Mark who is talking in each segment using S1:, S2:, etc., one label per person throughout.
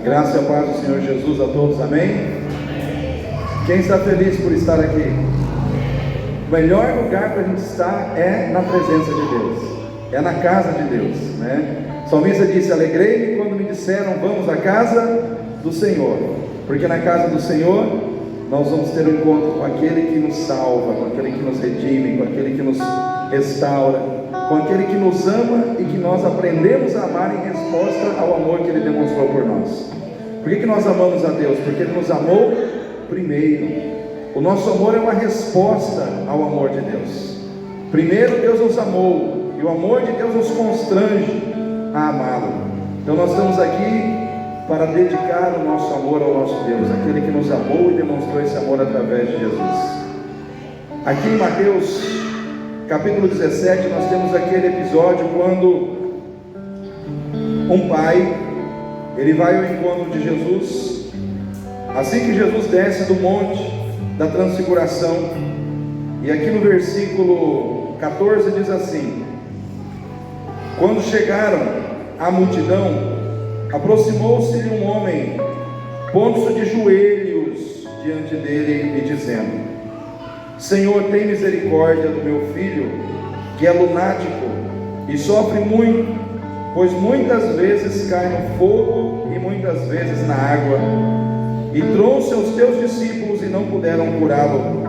S1: Graça e a paz do Senhor Jesus a todos, amém? Quem está feliz por estar aqui? O melhor lugar para a gente estar é na presença de Deus, é na casa de Deus, né? O salmista disse: alegrei-me quando me disseram, vamos à casa do Senhor, porque na casa do Senhor nós vamos ter um encontro com aquele que nos salva, com aquele que nos redime, com aquele que nos restaura, com aquele que nos ama e que nós aprendemos a amar em resposta ao amor que Ele demonstrou por nós. Por que nós amamos a Deus? Porque Ele nos amou primeiro. O nosso amor é uma resposta ao amor de Deus. Primeiro Deus nos amou, e o amor de Deus nos constrange a amá-lo. Então nós estamos aqui para dedicar o nosso amor ao nosso Deus, aquele que nos amou e demonstrou esse amor através de Jesus. Aqui em Mateus capítulo 17, nós temos aquele episódio quando um pai, ele vai ao encontro de Jesus, assim que Jesus desce do monte da transfiguração, e aqui no versículo 14 diz assim: quando chegaram à multidão, aproximou-se-lhe um homem, pondo-se de joelhos diante dele e dizendo: Senhor, tem misericórdia do meu filho, que é lunático e sofre muito, pois muitas vezes cai no fogo e muitas vezes na água. E trouxe aos teus discípulos e não puderam curá-lo.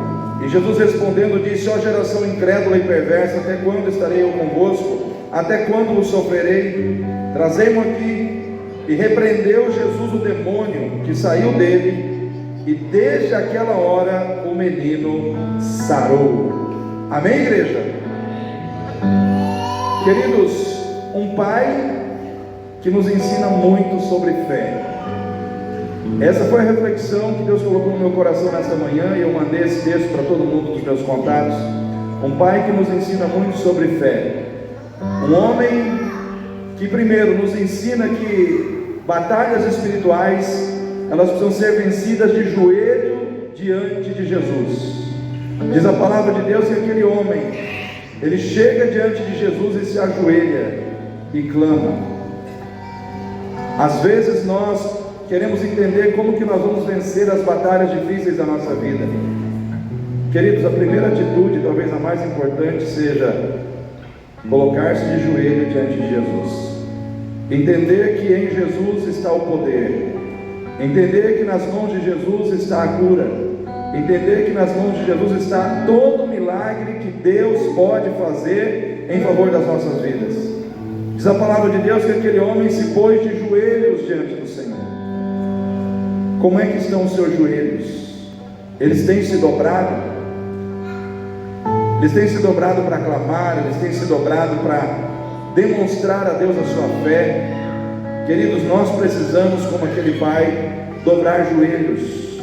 S1: E Jesus respondendo disse: ó geração incrédula e perversa, até quando estarei eu convosco? Até quando vos sofrerei? Trazei-mo aqui. E repreendeu Jesus o demônio que saiu dele, e desde aquela hora o menino sarou. Amém, igreja? Queridos, um pai que nos ensina muito sobre fé. Essa foi a reflexão que Deus colocou no meu coração nesta manhã, e eu mandei esse texto para todo mundo dos meus contatos. Um pai que nos ensina muito sobre fé. Um homem que primeiro nos ensina que batalhas espirituais, elas precisam ser vencidas de joelho diante de Jesus. Diz a palavra de Deus que aquele homem, ele chega diante de Jesus e se ajoelha e clama. Às vezes nós queremos entender como que nós vamos vencer as batalhas difíceis da nossa vida. Queridos, a primeira atitude, talvez a mais importante, seja colocar-se de joelho diante de Jesus. Entender que em Jesus está o poder. Entender que nas mãos de Jesus está a cura. Entender que nas mãos de Jesus está todo o milagre que Deus pode fazer em favor das nossas vidas. Diz a palavra de Deus que aquele homem se pôs de joelhos diante do Senhor. Como é que estão os seus joelhos? Eles têm se dobrado? Eles têm se dobrado para clamar? Eles têm se dobrado para demonstrar a Deus a sua fé? Queridos, nós precisamos, como aquele pai, dobrar joelhos,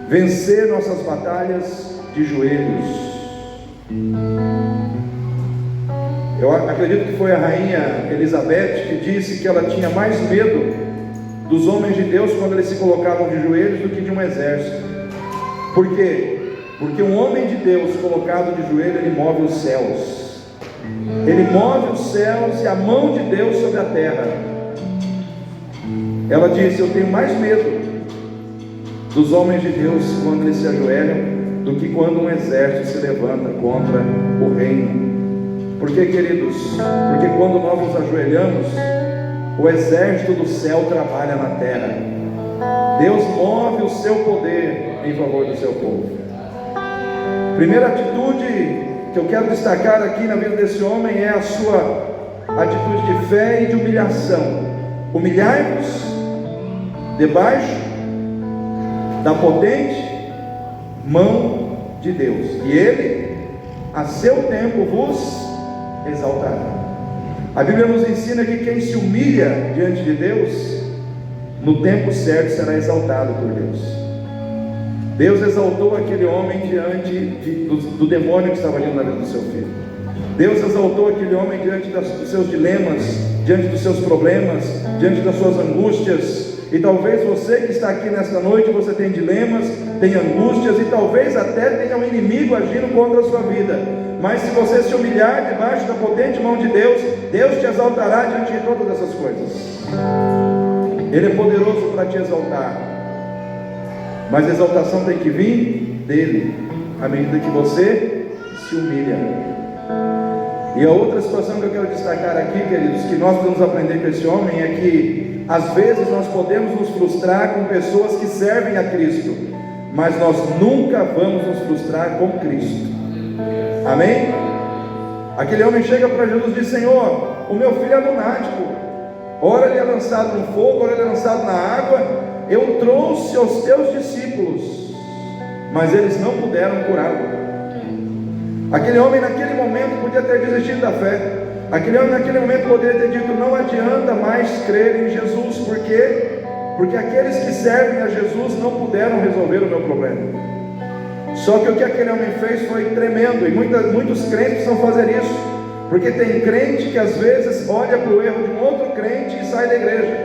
S1: vencer nossas batalhas de joelhos. Eu acredito que foi a rainha Elizabeth que disse que ela tinha mais medo dos homens de Deus quando eles se colocavam de joelhos do que de um exército. Por quê? Porque um homem de Deus colocado de joelho, ele move os céus. Ele move os céus e a mão de Deus sobre a terra. Ela disse: eu tenho mais medo dos homens de Deus quando eles se ajoelham do que quando um exército se levanta contra o reino. Por que, queridos? Porque quando nós nos ajoelhamos, o exército do céu trabalha na terra. Deus move o seu poder em favor do seu povo. Primeira atitude que eu quero destacar aqui na vida desse homem é a sua atitude de fé e de humilhação. Humilhai-vos debaixo da potente mão de Deus, e Ele a seu tempo vos exaltará. A Bíblia nos ensina que quem se humilha diante de Deus, no tempo certo será exaltado por Deus. Deus exaltou aquele homem diante do demônio que estava agindo na vida do seu filho. Deus exaltou aquele homem diante dos seus dilemas, diante dos seus problemas, diante das suas angústias. E talvez você que está aqui nesta noite, você tem dilemas, tem angústias, e talvez até tenha um inimigo agindo contra a sua vida. Mas se você se humilhar debaixo da potente mão de Deus, Deus te exaltará diante de todas essas coisas. Ele é poderoso para te exaltar, mas a exaltação tem que vir dele, à medida que você se humilha. E a outra situação que eu quero destacar aqui, queridos, que nós podemos aprender com esse homem, é que às vezes nós podemos nos frustrar com pessoas que servem a Cristo, mas nós nunca vamos nos frustrar com Cristo. Amém? Aquele homem chega para Jesus e diz: Senhor, o meu filho é lunático, ora ele é lançado no fogo, ora ele é lançado na água. Eu trouxe aos teus discípulos, mas eles não puderam curá-lo. Aquele homem naquele momento podia ter desistido da fé. Aquele homem naquele momento poderia ter dito: não adianta mais crer em Jesus. Por quê? Porque aqueles que servem a Jesus não puderam resolver o meu problema. Só que o que aquele homem fez foi tremendo, e muitos crentes precisam fazer isso, porque tem crente que às vezes olha para o erro de um outro crente e sai da igreja,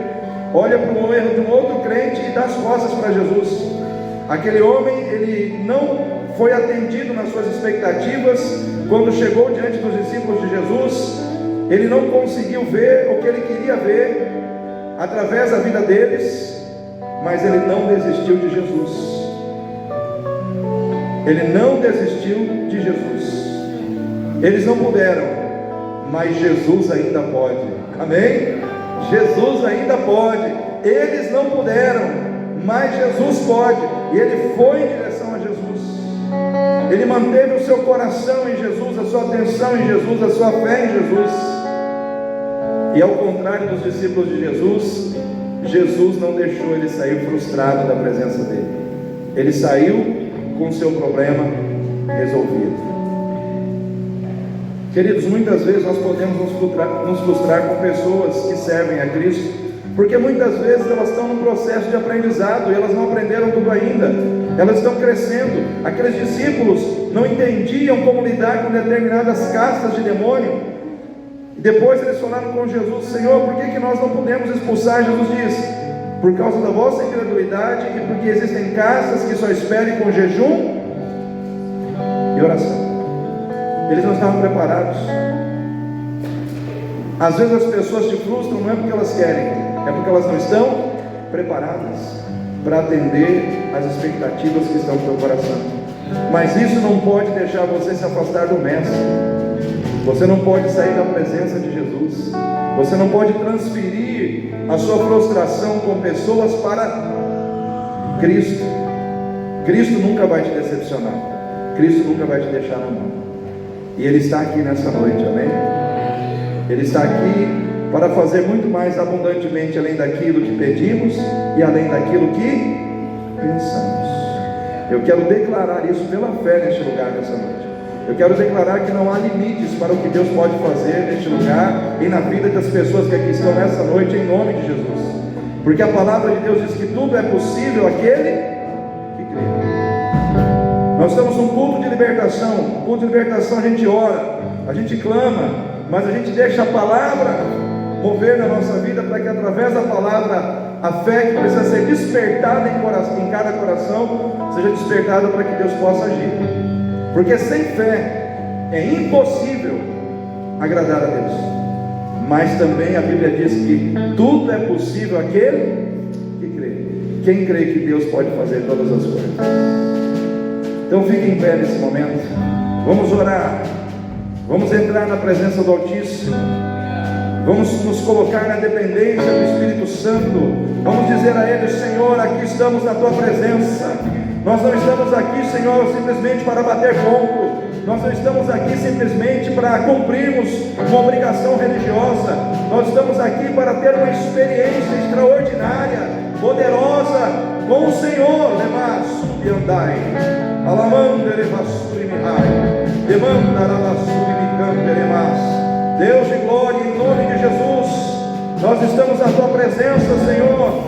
S1: olha para o erro de um outro crente e dá as costas para Jesus. Aquele homem, ele não foi atendido nas suas expectativas. Quando chegou diante dos discípulos de Jesus, ele não conseguiu ver o que ele queria ver através da vida deles, mas ele não desistiu de Jesus. Ele não desistiu de Jesus. Eles não puderam, mas Jesus ainda pode. Amém? Jesus ainda pode. Eles não puderam, mas Jesus pode. E ele foi em direção a Jesus. Ele manteve o seu coração em Jesus, a sua atenção em Jesus, a sua fé em Jesus. E ao contrário dos discípulos de Jesus, Jesus não deixou ele sair frustrado da presença dele. Ele saiu com o seu problema resolvido. Queridos, muitas vezes nós podemos nos frustrar com pessoas que servem a Cristo, porque muitas vezes elas estão num processo de aprendizado e elas não aprenderam tudo ainda. Elas estão crescendo. Aqueles discípulos não entendiam como lidar com determinadas castas de demônio. E depois eles falaram com Jesus: Senhor, por que nós não podemos expulsar? Jesus disse: por causa da vossa incredulidade, e porque existem castas que só esperem com jejum e oração. Eles não estavam preparados. Às vezes as pessoas te frustram, não é porque elas querem, é porque elas não estão preparadas para atender às expectativas que estão no teu coração. Mas isso não pode deixar você se afastar do Mestre. Você não pode sair da presença de Jesus. Você não pode transferir a sua frustração com pessoas para Cristo. Cristo nunca vai te decepcionar. Cristo nunca vai te deixar na mão. E Ele está aqui nessa noite, amém? Ele está aqui para fazer muito mais abundantemente além daquilo que pedimos e além daquilo que pensamos. Eu quero declarar isso pela fé neste lugar nessa noite. Eu quero declarar que não há limites para o que Deus pode fazer neste lugar e na vida das pessoas que aqui estão nessa noite, em nome de Jesus. Porque a palavra de Deus diz que tudo é possível àquele que crê. Nós estamos num culto de libertação. Culto de libertação, a gente ora, a gente clama, mas a gente deixa a palavra mover na nossa vida, para que através da palavra a fé que precisa ser despertada em cada coração seja despertada para que Deus possa agir. Porque sem fé é impossível agradar a Deus. Mas também a Bíblia diz que tudo é possível àquele que crê. Quem crê que Deus pode fazer todas as coisas? Então fique em pé nesse momento. Vamos orar. Vamos entrar na presença do Altíssimo. Vamos nos colocar na dependência do Espírito Santo. Vamos dizer a Ele: Senhor, aqui estamos na Tua presença. Nós não estamos aqui, Senhor, simplesmente para bater ponto. Nós não estamos aqui simplesmente para cumprirmos uma obrigação religiosa. Nós estamos aqui para ter uma experiência extraordinária, poderosa com o Senhor. Lemassuri andai, alamandere vassuri mihai, demandara vassuri micandere mas. Deus de glória, em nome de Jesus, nós estamos na Tua presença, Senhor,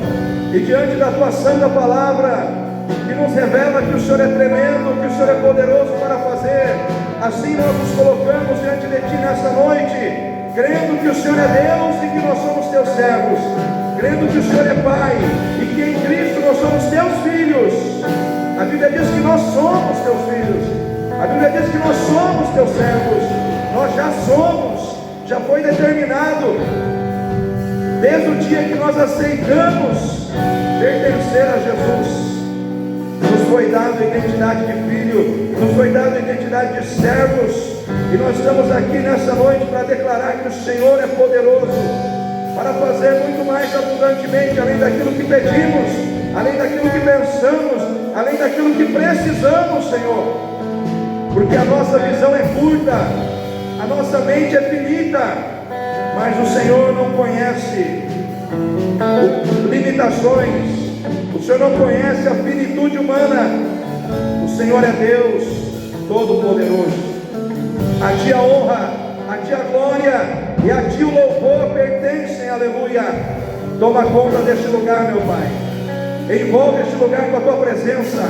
S1: e diante da Tua santa palavra, que nos revela que o Senhor é tremendo, que o Senhor é poderoso para fazer. Assim nós nos colocamos diante de Ti nesta noite, crendo que o Senhor é Deus e que nós somos Teus servos, crendo que o Senhor é Pai e que em Cristo nós somos Teus filhos. A Bíblia diz que nós somos Teus filhos, a Bíblia diz que nós somos Teus servos. Nós já somos, já foi determinado desde o dia que nós aceitamos pertencer a Jesus, nos foi dado a identidade de filho, nos foi dado a identidade de servos, e nós estamos aqui nessa noite para declarar que o Senhor é poderoso para fazer muito mais abundantemente, além daquilo que pedimos, além daquilo que pensamos, além daquilo que precisamos, Senhor, porque a nossa visão é curta, a nossa mente é finita, mas o Senhor não conhece limitações, o Senhor não conhece a finitude humana. O Senhor é Deus Todo-Poderoso. A Ti a honra, a Ti a glória e a Ti o louvor pertencem, aleluia. Toma conta deste lugar, meu Pai. Envolve este lugar com a Tua presença.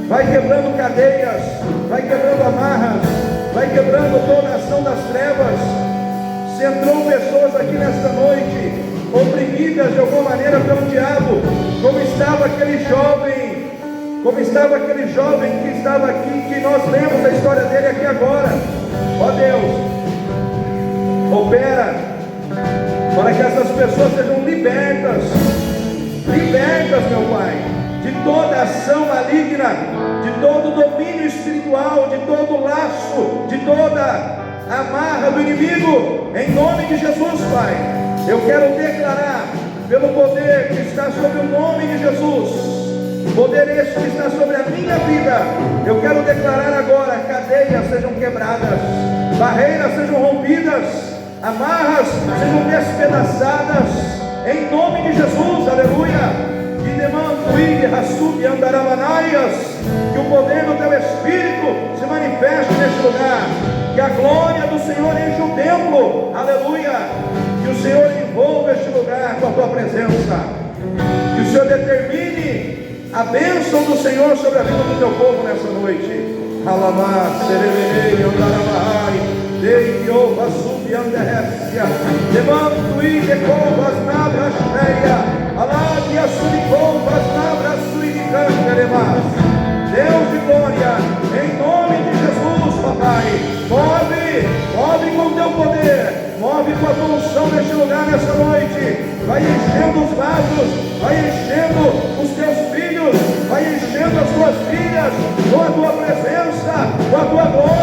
S1: Vai quebrando cadeias, vai quebrando amarras, vai quebrando toda a ação das trevas. Se entrou pessoas aqui nesta noite oprimidas de alguma maneira pelo diabo, como estava aquele jovem que estava aqui, que nós lemos a história dele aqui agora. Ó Deus, opera para que essas pessoas sejam libertas, meu Pai, de toda ação maligna, de todo domínio espiritual, de todo laço, de toda amarra do inimigo, em nome de Jesus, Pai. Eu quero declarar, pelo poder que está sobre o nome de Jesus, poder esse que está sobre a minha vida, eu quero declarar agora: cadeias sejam quebradas, barreiras sejam rompidas, amarras sejam despedaçadas, em nome de Jesus, aleluia. E demando ir, raçubi, andarabanaias, que o poder do Teu Espírito se manifeste neste lugar, que a glória do Senhor enche o templo, aleluia. Que o Senhor envolva este lugar com a Tua presença, que o Senhor determine a bênção do Senhor sobre a vida do Teu povo nessa noite. Alamar, sereberei, andaramahai, dei, ova, subi, anderécia, levanto e decovas, nabras, cheia, aladia, subicovas, nabras, suidicanteremas. Deus de glória, em nome de Jesus, papai, move com Teu poder, move com a Tua unção neste lugar, nessa noite. Vai enchendo os vasos, vai enchendo os Teus filhos, vai enchendo as Tuas filhas com a Tua presença, com a Tua glória.